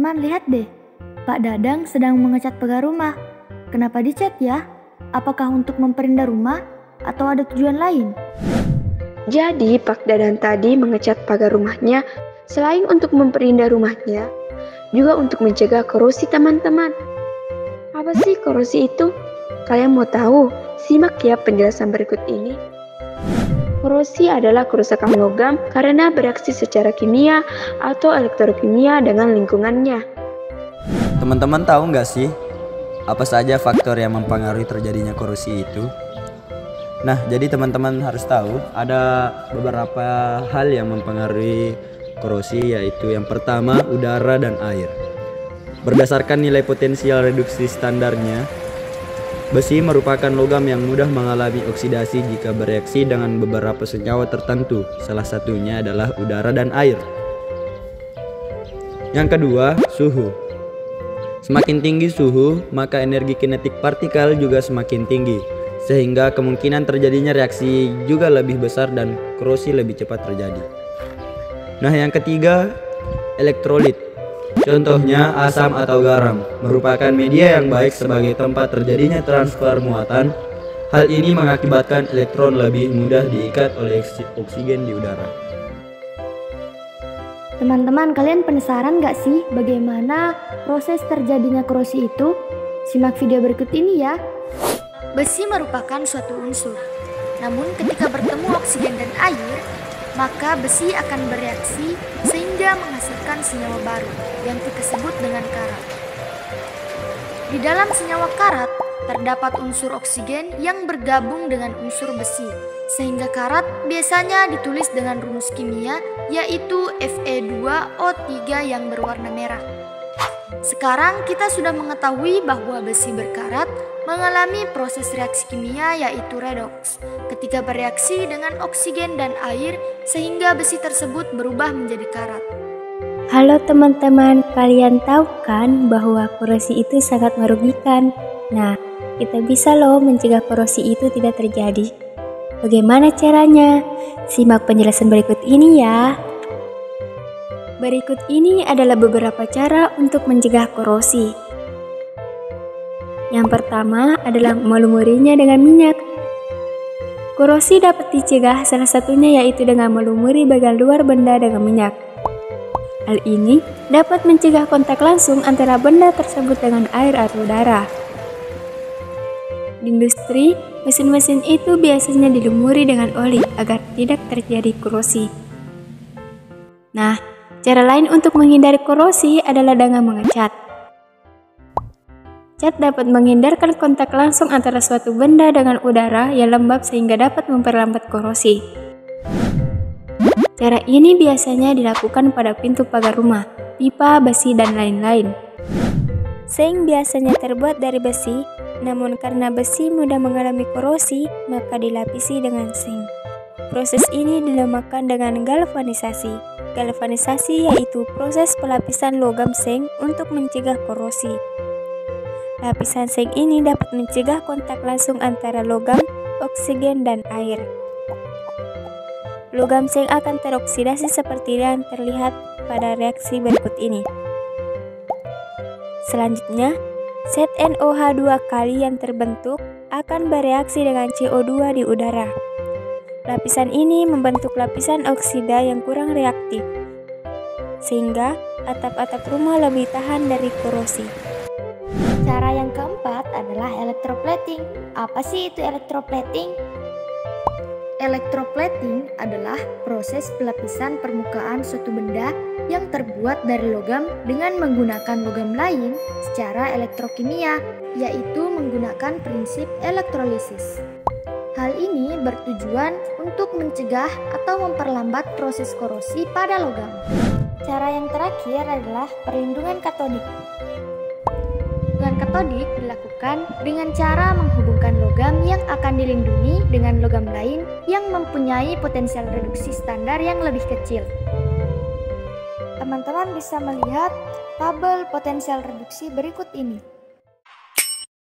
Teman-teman lihat deh, Pak Dadang sedang mengecat pagar rumah. Kenapa dicat ya? Apakah untuk memperindah rumah atau ada tujuan lain? Jadi Pak Dadang tadi mengecat pagar rumahnya selain untuk memperindah rumahnya, juga untuk mencegah korosi teman-teman. Apa sih korosi itu? Kalian mau tahu? Simak ya penjelasan berikut ini. Korosi adalah kerusakan logam karena bereaksi secara kimia atau elektrokimia dengan lingkungannya. Teman-teman tahu nggak sih, apa saja faktor yang mempengaruhi terjadinya korosi itu? Nah, jadi teman-teman harus tahu ada beberapa hal yang mempengaruhi korosi, yaitu yang pertama udara dan air. Berdasarkan nilai potensial reduksi standarnya, besi merupakan logam yang mudah mengalami oksidasi jika bereaksi dengan beberapa senyawa tertentu. Salah satunya adalah udara dan air. Yang kedua, suhu. Semakin tinggi suhu, maka energi kinetik partikel juga semakin tinggi, sehingga kemungkinan terjadinya reaksi juga lebih besar dan korosi lebih cepat terjadi. Nah, yang ketiga, elektrolit. Contohnya asam atau garam merupakan media yang baik sebagai tempat terjadinya transfer muatan. Hal ini mengakibatkan elektron lebih mudah diikat oleh oksigen di udara. Teman-teman, kalian penasaran gak sih bagaimana proses terjadinya korosi itu? Simak video berikut ini ya. Besi merupakan suatu unsur. Namun ketika bertemu oksigen dan air, maka besi akan bereaksi sehingga menghasilkan senyawa baru yang kita sebut dengan karat. Di dalam senyawa karat terdapat unsur oksigen yang bergabung dengan unsur besi, sehingga karat biasanya ditulis dengan rumus kimia yaitu Fe2O3 yang berwarna merah. Sekarang kita sudah mengetahui bahwa besi berkarat mengalami proses reaksi kimia yaitu redoks ketika bereaksi dengan oksigen dan air sehingga besi tersebut berubah menjadi karat. Halo teman-teman, kalian tahu kan bahwa korosi itu sangat merugikan? Nah, kita bisa loh mencegah korosi itu tidak terjadi. Bagaimana caranya? Simak penjelasan berikut ini ya. Berikut ini adalah beberapa cara untuk mencegah korosi. Yang pertama adalah melumurinya dengan minyak. Korosi dapat dicegah salah satunya yaitu dengan melumuri bagian luar benda dengan minyak. Hal ini dapat mencegah kontak langsung antara benda tersebut dengan air atau udara. Di industri, mesin-mesin itu biasanya dilumuri dengan oli agar tidak terjadi korosi. Nah, cara lain untuk menghindari korosi adalah dengan mengecat. Cat dapat menghindarkan kontak langsung antara suatu benda dengan udara yang lembab sehingga dapat memperlambat korosi. Cara ini biasanya dilakukan pada pintu pagar rumah, pipa, besi, dan lain-lain. Seng biasanya terbuat dari besi, namun karena besi mudah mengalami korosi, maka dilapisi dengan seng. Proses ini dinamakan dengan galvanisasi. Galvanisasi yaitu proses pelapisan logam seng untuk mencegah korosi. Lapisan seng ini dapat mencegah kontak langsung antara logam, oksigen, dan air. Logam seng akan teroksidasi seperti yang terlihat pada reaksi berikut ini. Selanjutnya, zat NOH2 kali yang terbentuk akan bereaksi dengan CO2 di udara. Lapisan ini membentuk lapisan oksida yang kurang reaktif, sehingga atap-atap rumah lebih tahan dari korosi. Cara yang keempat adalah electroplating. Apa sih itu electroplating? Electroplating adalah proses pelapisan permukaan suatu benda yang terbuat dari logam dengan menggunakan logam lain secara elektrokimia, yaitu menggunakan prinsip elektrolisis. Hal ini bertujuan untuk mencegah atau memperlambat proses korosi pada logam. Cara yang terakhir adalah perlindungan katodik. Perlindungan katodik dilakukan dengan cara menghubungkan logam yang akan dilindungi dengan logam lain yang mempunyai potensial reduksi standar yang lebih kecil. Teman-teman bisa melihat tabel potensial reduksi berikut ini.